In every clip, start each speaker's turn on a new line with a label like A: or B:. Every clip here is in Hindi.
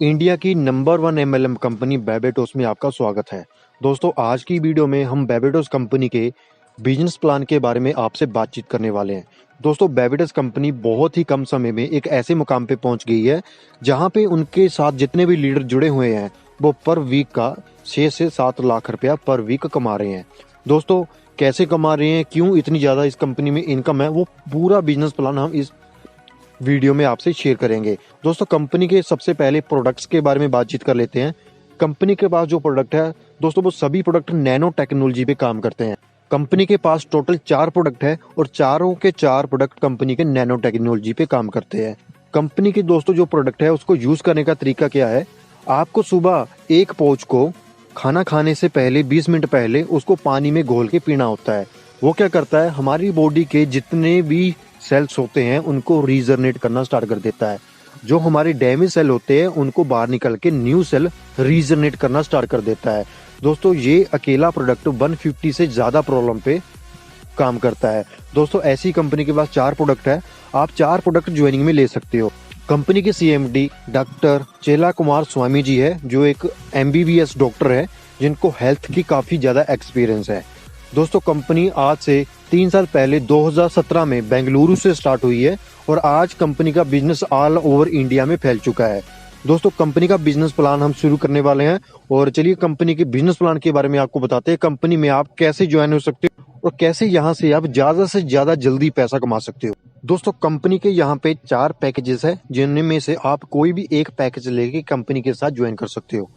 A: इंडिया की नंबर 1 एमएलएम कंपनी बेबेटोस में आपका स्वागत है। दोस्तों, आज की वीडियो में हम बेबेटोस कंपनी के बिजनेस प्लान के बारे में आपसे बातचीत करने वाले हैं। दोस्तों, बेबेटोस कंपनी बहुत ही कम समय में एक ऐसे मुकाम पे पहुंच गई है जहां पे उनके साथ जितने भी लीडर जुड़े हुए हैं वो पर वीक का 6 से 7 लाख रुपया पर वीक कमा रहे हैं। दोस्तों, कैसे कमा रहे हैं, क्यों इतनी ज़्यादा इस कंपनी में इनकम है, वो पूरा बिजनेस प्लान हम इस वीडियो में आपसे शेयर करेंगे। दोस्तों, कंपनी के सबसे पहले प्रोडक्ट्स के बारे में बातचीत कर लेते हैं। कंपनी के पास जो प्रोडक्ट है दोस्तों, वो सभी प्रोडक्ट नैनो टेक्नोलॉजी पे काम करते हैं। कंपनी के पास टोटल 4 प्रोडक्ट है और चारों के 4 प्रोडक्ट कंपनी के नैनो टेक्नोलॉजी पे काम करते हैं। कंपनी के दोस्तों जो प्रोडक्ट है उसको यूज करने का तरीका क्या है, आपको सुबह एक पाउच को खाना खाने से पहले 20 मिनट पहले उसको पानी में घोल के पीना होता है। वो क्या करता है, हमारी बॉडी के जितने भी सेल्स होते हैं उनको रीजनरेट करना स्टार्ट कर देता है। जो हमारे डैमेज सेल होते हैं उनको बाहर निकल के न्यू सेल रीजनरेट करना स्टार्ट कर देता है। दोस्तों, ये अकेला प्रोडक्ट 150 से ज्यादा प्रॉब्लम पे काम करता है। दोस्तों, ऐसी कंपनी के पास 4 प्रोडक्ट है, आप 4 प्रोडक्ट ज्वाइनिंग में ले सकते हो। कंपनी के CMD डॉक्टर चेला कुमार स्वामी जी है, जो एक MBBS डॉक्टर है जिनको हेल्थ की काफी ज्यादा एक्सपीरियंस है। दोस्तों, कंपनी आज से 3 साल पहले 2017 में बेंगलुरु से स्टार्ट हुई है और आज कंपनी का बिजनेस ऑल ओवर इंडिया में फैल चुका है। दोस्तों, कंपनी का बिजनेस प्लान हम शुरू करने वाले हैं और चलिए कंपनी के बिजनेस प्लान के बारे में आपको बताते हैं। कंपनी में आप कैसे ज्वाइन हो सकते हो और कैसे यहाँ से आप ज्यादा से ज्यादा जल्दी पैसा कमा सकते हो। दोस्तों, कंपनी के यहाँ पे 4 पैकेजेस है जिनमें से आप कोई भी एक पैकेज लेके कंपनी के साथ ज्वाइन कर सकते हो।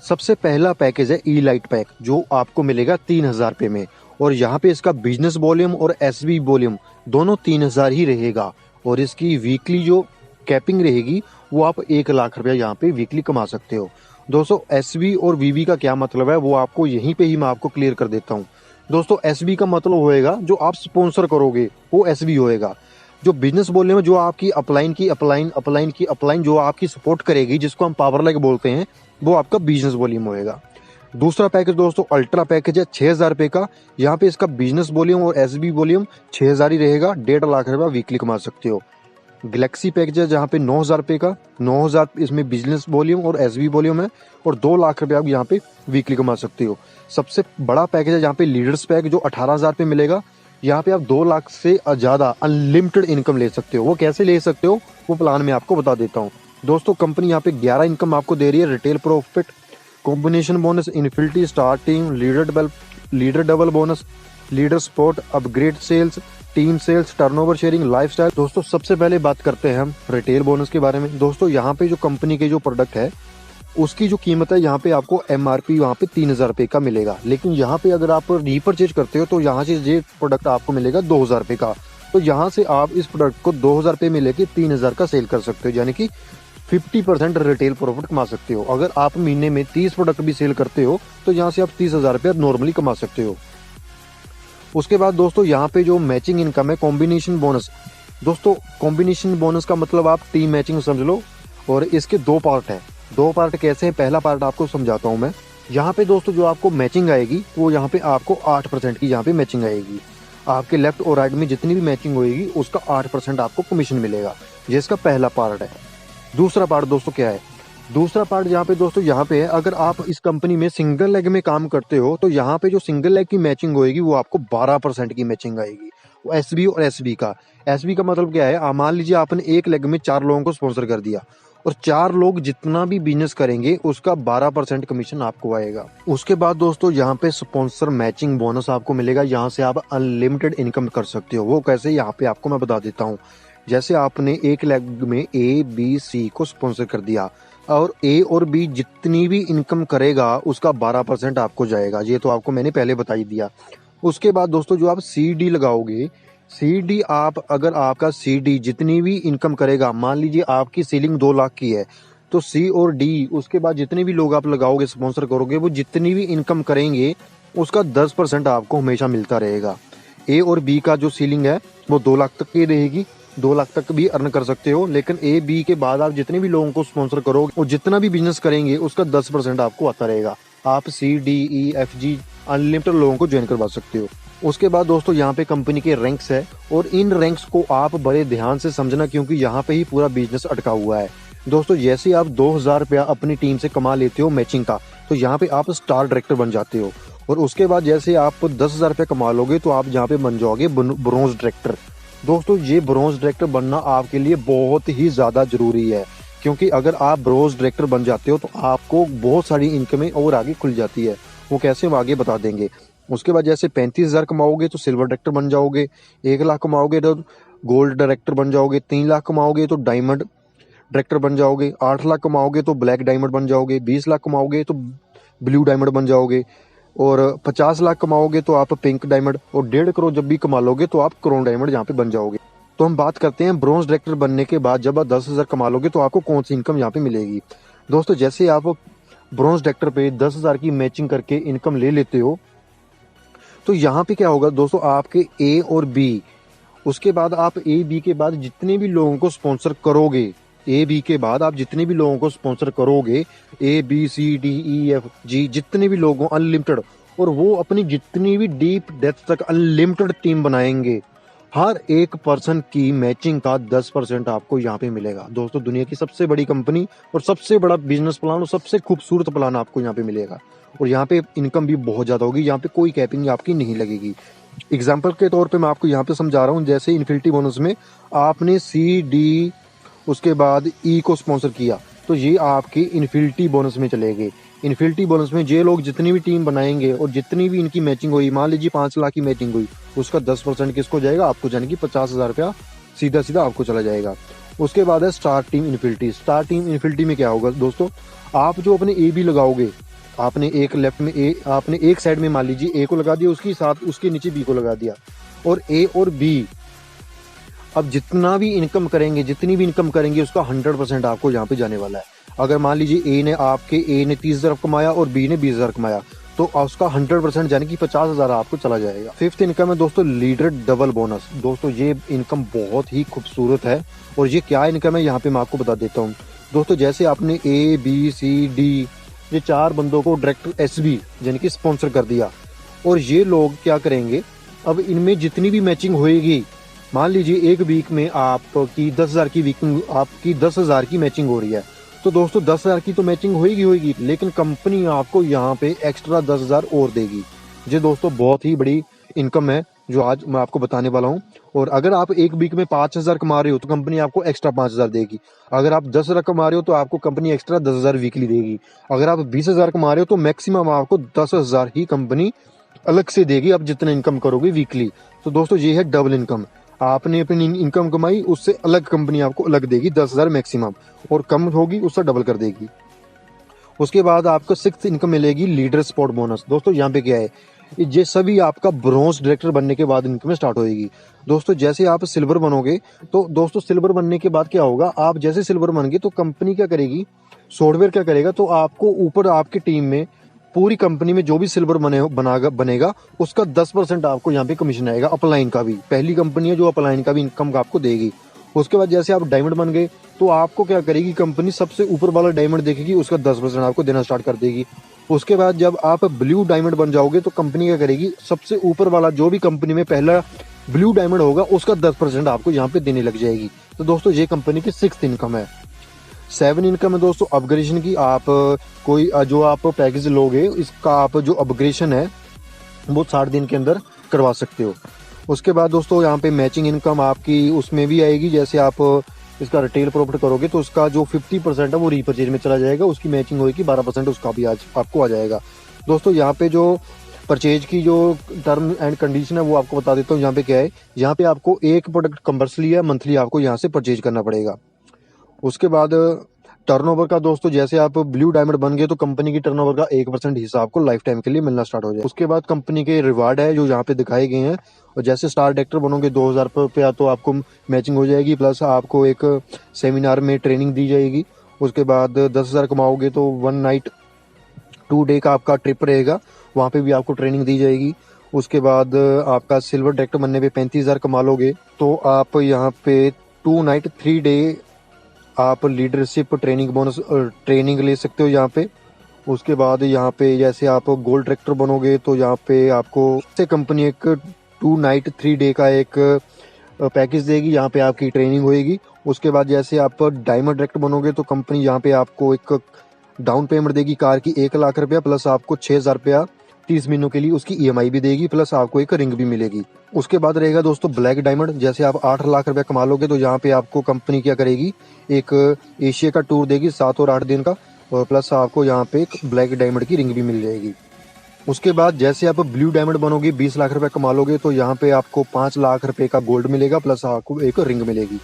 A: सबसे पहला पैकेज है E-लाइट पैक, जो आपको मिलेगा 3000 रुपये में और यहाँ पे इसका बिजनेस वॉल्यूम और SB वॉल्यूम दोनों 3000 ही रहेगा और इसकी वीकली जो कैपिंग रहेगी वो आप 1 लाख रुपया यहाँ पे वीकली कमा सकते हो। दोस्तों, SB और VB का क्या मतलब है वो आपको यहीं पे ही मैं आपको क्लियर कर देता हूँ। दोस्तों, SB का मतलब होएगा जो आप स्पॉन्सर करोगे वो SB होएगा। जो बिजनेस वॉल्यूम है, जो आपकी अपलाइन जो आपकी सपोर्ट करेगी, जिसको हम पावर लाइक बोलते हैं, वो आपका बिजनेस वॉल्यूम होएगा। दूसरा पैकेज दोस्तों अल्ट्रा पैकेज है 6000 रुपये का। यहाँ पे इसका बिजनेस वॉल्यूम और SB वॉल्यूम 6000 ही रहेगा, 1.5 लाख रुपया वीकली कमा सकते हो। गैलेक्सी पैकेज है जहाँ पे 9000 रुपये का, 9000 इसमें बिजनेस वॉल्यूम और SB वॉल्यूम है और 2 लाख रुपये आप यहाँ पे वीकली कमा सकते हो। सबसे बड़ा पैकेज है जहाँ पे लीडर्स पैक, जो 18,000 रुपये मिलेगा। यहाँ पे आप 2 लाख से ज्यादा अनलिमिटेड इनकम ले सकते हो। वो कैसे ले सकते हो वो प्लान में आपको बता देता हूँ। दोस्तों, कंपनी यहाँ पे 11 इनकम आपको दे रही है। Retail profit, combination bonus, infinity starting, leader double bonus, leader support, upgrade sales, team sales, turnover sharing, lifestyle. दोस्तों, सबसे पहले बात करते हैं हम रिटेल बोनस के बारे में। दोस्तों, यहाँ पे जो कंपनी के जो प्रोडक्ट है उसकी जो कीमत है यहाँ पे आपको MRP वहाँ पे 3000 रुपये का मिलेगा, लेकिन यहाँ पे अगर आप रीपरचेज करते हो तो यहाँ से ये प्रोडक्ट आपको मिलेगा 2000 रुपये का। तो यहाँ से आप इस प्रोडक्ट को 2000 रुपये में लेके 3000 का सेल कर सकते हो, यानी कि 50% रिटेल प्रॉफिट कमा सकते हो। अगर आप महीने में 30 प्रोडक्ट भी सेल करते हो तो यहाँ से आप 30,000 रुपया नॉर्मली कमा सकते हो। उसके बाद दोस्तों यहाँ पे जो मैचिंग इनकम है, कॉम्बिनेशन बोनस। दोस्तों, कॉम्बिनेशन बोनस का मतलब आप टीम मैचिंग समझ लो और इसके 2 पार्ट है। 2 पार्ट कैसे हैं, पहला पार्ट आपको समझाता हूँ मैं। यहाँ पे दोस्तों जो आपको मैचिंग आएगी वो यहाँ पे आपको 8% की यहाँ पे मैचिंग आएगी। आपके लेफ्ट और राइट में जितनी भी मैचिंग होगी उसका 8% आपको कमीशन मिलेगा। ये इसका पहला पार्ट है। दूसरा पार्ट दोस्तों क्या है, दूसरा पार्ट यहाँ पे दोस्तों यहाँ पे है, अगर आप इस कंपनी में सिंगल लेग में काम करते हो तो यहाँ पे जो सिंगल लेग की मैचिंग होगी वो आपको 12% की मैचिंग आएगी। वो SB और SB का मतलब क्या है, मान लीजिए आपने एक लेग में 4 लोगों को स्पॉन्सर कर दिया और 4 लोग जितना भी बिजनेस करेंगे उसका 12% कमीशन आपको आएगा। उसके बाद दोस्तों यहाँ पे स्पॉन्सर मैचिंग बोनस आपको मिलेगा। यहाँ से आप अनलिमिटेड इनकम कर सकते हो। वो कैसे, यहाँ पे आपको मैं बता देता हूँ। जैसे आपने एक लेग में A, B, C को स्पॉन्सर कर दिया और A और B जितनी भी इनकम करेगा उसका 12% आपको जाएगा। ये तो आपको मैंने पहले बता ही दिया। उसके बाद दोस्तों जो आप CD लगाओगे, CD आप अगर आपका CD जितनी भी इनकम करेगा, मान लीजिए आपकी सीलिंग 2 लाख की है तो C और D उसके बाद जितने भी लोग आप लगाओगे स्पॉन्सर करोगे वो जितनी भी इनकम करेंगे उसका 10% आपको हमेशा मिलता रहेगा। A और B का जो सीलिंग है वो 2 लाख तक की रहेगी, 2 लाख तक भी अर्न कर सकते हो, लेकिन A, B के बाद आप जितने भी लोगों को स्पॉन्सर करोगे और जितना भी बिजनेस करेंगे उसका 10% आपको आता रहेगा। आप C, D, E, F, G unlimited लोगों को ज्वाइन करवा सकते हो। उसके बाद दोस्तों यहाँ पे कंपनी के रैंक्स है और इन रैंक्स को आप बड़े ध्यान से समझना क्योंकि यहाँ पे ही पूरा बिजनेस अटका हुआ है। दोस्तों जैसे ही आप 2000 रुपया अपनी टीम से कमा लेते हो मैचिंग का, तो यहाँ पे आप स्टार डायरेक्टर बन जाते हो। और उसके बाद जैसे आप 10,000 रुपये कमा लोगे तो आप यहाँ पे बन जाओगे ब्रोंज डायरेक्टर। दोस्तों ये ब्रोंज डायरेक्टर बनना आपके लिए बहुत ही ज़्यादा ज़रूरी है, क्योंकि अगर आप ब्रोंज डायरेक्टर बन जाते हो तो आपको बहुत सारी इनकमें और आगे खुल जाती है। वो कैसे हम आगे बता देंगे। उसके बाद जैसे 35,000 कमाओगे तो सिल्वर डायरेक्टर बन जाओगे, 1 लाख कमाओगे तो गोल्ड डायरेक्टर बन जाओगे, 3 लाख कमाओगे तो डायमंड डायरेक्टर बन जाओगे, 8 लाख कमाओगे तो ब्लैक डायमंड बन जाओगे, 20 लाख कमाओगे तो ब्लू डायमंड बन जाओगे, और 50 लाख कमाओगे तो आप पिंक डायमंड, और 1.5 करोड़ जब भी कमा लोगे तो आप क्रोन डायमंड यहाँ पे बन जाओगे। तो हम बात करते हैं ब्रोंज डायरेक्टर बनने के बाद जब आप 10,000 कमा लोगे तो आपको कौन सी इनकम यहाँ पे मिलेगी। दोस्तों जैसे आप ब्रोंज डायरेक्टर पे 10,000 की मैचिंग करके इनकम ले लेते हो, तो यहाँ पे क्या होगा दोस्तों, आपके ए और बी, उसके बाद आप ए बी के बाद जितने भी लोगों को स्पॉन्सर करोगे, ए बी के बाद आप जितने भी लोगों को स्पॉन्सर करोगे, A B C D E F G, जितने भी लोगों अनलिमिटेड, और वो अपनी जितनी भी डीप डेप्थ तक अनलिमिटेड टीम बनाएंगे, हर एक पर्सन की मैचिंग का 10% आपको यहाँ पे मिलेगा। दोस्तों दुनिया की सबसे बड़ी कंपनी और सबसे बड़ा बिजनेस प्लान और सबसे खूबसूरत प्लान आपको यहाँ पे मिलेगा, और यहाँ पे इनकम भी बहुत ज़्यादा होगी। यहाँ पे कोई कैपिंग आपकी नहीं लगेगी। एग्जाम्पल के तौर पे मैं आपको यहाँ पे समझा रहा हूँ, जैसे इन्फिनिटी बोनस में आपने सी डी उसके बाद ई को स्पॉन्सर किया, तो ये आपके इन्फिनिटी बोनस में चले गए। इन्फिनिटी बोनस में ये लोग जितनी भी टीम बनाएंगे और जितनी भी इनकी मैचिंग हुई, मान लीजिए 5 लाख की मैचिंग हुई, उसका 10% किसको जाएगा, आपको, यानी कि 50,000 रुपया सीधा सीधा आपको चला जाएगा। उसके बाद है star team infinity. Star team infinity में क्या होगा दोस्तों, आप जो अपने ए बी लगाओगे, आपने एक लेफ्ट में ए, आपने एक साइड में मान लीजिए ए को लगा दिया, उसके साथ उसके नीचे बी को लगा दिया, और ए और बी अब जितना भी इनकम करेंगे, जितनी भी इनकम करेंगे, उसका 100% आपको यहाँ पे जाने वाला है। अगर मान लीजिए ए ने 30,000 कमाया और बी ने 20,000 कमाया, तो उसका 100% यानी कि 50,000 आपको चला जाएगा। फिफ्थ इनकम है दोस्तों लीडर डबल बोनस। दोस्तों ये इनकम बहुत ही खूबसूरत है, और ये क्या इनकम है यहाँ पे मैं आपको बता देता हूँ। दोस्तों जैसे आपने ए बी सी डी ये 4 बंदों को डायरेक्टर एस बी यानी कि स्पॉन्सर कर दिया, और ये लोग क्या करेंगे, अब इनमें जितनी भी मैचिंग होएगी, मान लीजिए एक वीक में आपकी 10,000 की वीकिंग, आपकी 10,000 की मैचिंग हो रही है, तो दोस्तों 10,000 की तो मैचिंग होगी, लेकिन कंपनी आपको यहाँ पे एक्स्ट्रा 10,000 और देगी। ये दोस्तों बहुत ही बड़ी इनकम है जो आज मैं आपको बताने वाला हूँ। और अगर आप एक वीक में 5,000 कमा रहे हो तो कंपनी आपको एक्स्ट्रा 5,000 देगी। अगर आप 10,000 कमा रहे हो तो आपको कंपनी एक्स्ट्रा 10,000 वीकली देगी। अगर आप 20,000 कमा रहे हो तो मैक्सिमम आपको 10,000 ही कंपनी अलग से देगी, आप जितना इनकम करोगे वीकली। तो दोस्तों ये है डबल इनकम। आपने अपनी इनकम कमाई, उससे अलग कंपनी आपको अलग देगी 10,000 मैक्सिमम, और कम होगी उससे डबल कर देगी। उसके बाद आपको सिक्स्थ इनकम मिलेगी लीडर स्पॉट बोनस। दोस्तों यहाँ पे क्या है, ये सभी आपका ब्रोंज डायरेक्टर बनने के बाद इनकम स्टार्ट होएगी। दोस्तों जैसे आप सिल्वर बनोगे, तो दोस्तों सिल्वर बनने के बाद क्या होगा, आप जैसे सिल्वर बन गए तो कंपनी क्या करेगी, सॉफ्टवेयर क्या करेगा, तो आपको ऊपर आपकी टीम में पूरी कंपनी में जो भी सिल्वर बनेगा उसका 10% आपको यहाँ पे कमीशन आएगा। अपलाइन का भी, पहली कंपनी है जो अपलाइन का भी इनकम आपको देगी। उसके बाद जैसे आप डायमंड बन गए तो आपको क्या करेगी, कंपनी सबसे ऊपर वाला डायमंड देखेगी, उसका 10% आपको देना स्टार्ट कर देगी। उसके बाद जब आप ब्लू डायमंड बन जाओगे तो कंपनी क्या करेगी, सबसे ऊपर वाला जो भी कंपनी में पहला ब्लू डायमंड होगा उसका 10% आपको यहाँ पे देने लग जाएगी। तो दोस्तों ये कंपनी की सिक्स्थ इनकम है। 7 इनकम है दोस्तों अपग्रेडेशन की। आप कोई जो आप पैकेज लोगे, इसका आप जो अपग्रेडेशन है वो 60 दिन के अंदर करवा सकते हो। उसके बाद दोस्तों यहाँ पे मैचिंग इनकम आपकी उसमें भी आएगी। जैसे आप इसका रिटेल प्रॉफिट करोगे तो उसका जो 50% है वो रीपरचेज में चला जाएगा, उसकी मैचिंग होगी 12% उसका भी आज आपको आ जाएगा। दोस्तों यहाँ पे जो परचेज की जो टर्म एंड कंडीशन है वो आपको बता देता हूँ। यहाँ पे क्या है, यहाँ पे आपको एक प्रोडक्ट कंपल्सरी है, मंथली आपको यहाँ से परचेज करना पड़ेगा। उसके बाद टर्नओवर का दोस्तों जैसे आप ब्लू डायमंड बन गए तो कंपनी की टर्नओवर का 1% हिस्सा आपको लाइफ टाइम के लिए मिलना स्टार्ट हो जाए। उसके बाद कंपनी के रिवार्ड है जो यहाँ पे दिखाए गए हैं, और जैसे स्टार डायरेक्टर बनोगे 2,000 रुपया तो आपको मैचिंग हो जाएगी, प्लस आपको एक सेमिनार में ट्रेनिंग दी जाएगी। उसके बाद 10,000 कमाओगे तो 1 नाइट 2 डे का आपका ट्रिप रहेगा, वहाँ पे भी आपको ट्रेनिंग दी जाएगी। उसके बाद आपका सिल्वर डायरेक्टर बनने पे 35,000 कमा लोगे तो आप यहाँ पे 2 नाइट 3 डे आप लीडरशिप ट्रेनिंग बोनस ट्रेनिंग ले सकते हो यहाँ पे। उसके बाद यहाँ पे जैसे आप गोल्ड डायरेक्टर बनोगे तो यहाँ पे आपको से कंपनी एक 2 नाइट 3 डे का एक पैकेज देगी, यहाँ पे आपकी ट्रेनिंग होएगी। उसके बाद जैसे आप डायमंड डायरेक्ट बनोगे तो कंपनी यहाँ पे आपको एक डाउन पेमेंट देगी कार की 1 लाख रुपया, प्लस आपको 6,000 रुपया 30 महीनों के लिए उसकी EMI भी देगी, प्लस आपको एक रिंग भी मिलेगी। उसके बाद रहेगा दोस्तों ब्लैक डायमंड। जैसे आप 8 लाख रुपया कमा लोगे तो यहाँ पे आपको कंपनी क्या करेगी, एक एशिया का टूर देगी 7 और 8 दिन का, और प्लस आपको यहाँ पे एक ब्लैक डायमंड की रिंग भी मिल जाएगी। उसके बाद जैसे आप ब्लू डायमंड बनोगे 20 लाख रुपए कमा लोगे तो यहाँ पे आपको 5 लाख रुपए का गोल्ड मिलेगा, प्लस आपको एक रिंग मिलेगी।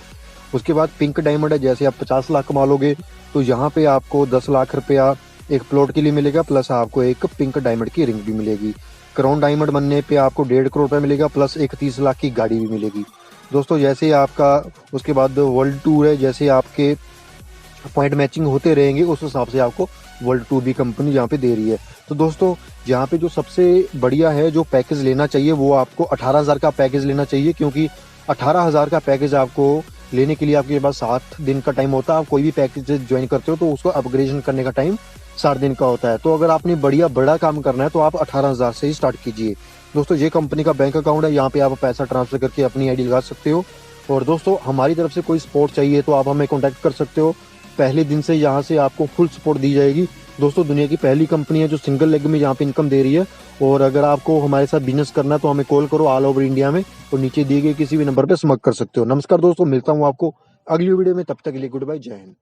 A: उसके बाद पिंक डायमंड है, जैसे आप 50 लाख कमा लोगे तो यहाँ पे आपको 10 लाख रुपया एक प्लॉट के लिए मिलेगा, प्लस आपको एक पिंक डायमंड की रिंग भी मिलेगी। क्राउन डायमंड बनने पे आपको 1.5 करोड़ रुपए मिलेगा, प्लस एक 30 लाख की गाड़ी भी मिलेगी। दोस्तों जैसे आपका उसके बाद वर्ल्ड टूर है, जैसे आपके पॉइंट मैचिंग होते रहेंगे उस हिसाब से आपको वर्ल्ड टूर भी कंपनी यहाँ पे दे रही है। तो दोस्तों यहाँ पे जो सबसे बढ़िया है जो पैकेज लेना चाहिए वो आपको 18,000 का पैकेज लेना चाहिए, क्योंकि 18,000 का पैकेज आपको लेने के लिए आपके पास 7 दिन का टाइम होता है। आप कोई भी पैकेज ज्वाइन करते हो तो उसको अपग्रेडेशन करने का टाइम 7 दिन का होता है। तो अगर आपने बड़ा काम करना है तो आप 18,000 से ही स्टार्ट कीजिए। दोस्तों ये कंपनी का बैंक अकाउंट है, यहाँ पे आप पैसा ट्रांसफर करके अपनी ID लगा सकते हो। और दोस्तों हमारी तरफ से कोई सपोर्ट चाहिए तो आप हमें कॉन्टैक्ट कर सकते हो। पहले दिन से यहाँ से आपको फुल सपोर्ट दी जाएगी। दोस्तों दुनिया की पहली कंपनी है जो सिंगल लेग में यहाँ पे इनकम दे रही है। और अगर आपको हमारे साथ बिजनेस करना है तो हमें कॉल करो ऑल ओवर इंडिया में, और नीचे दिए गए किसी भी नंबर पे संपर्क कर सकते हो। नमस्कार दोस्तों, मिलता हूँ आपको अगली वीडियो में, तब तक के लिए गुड बाय, जय हिंद।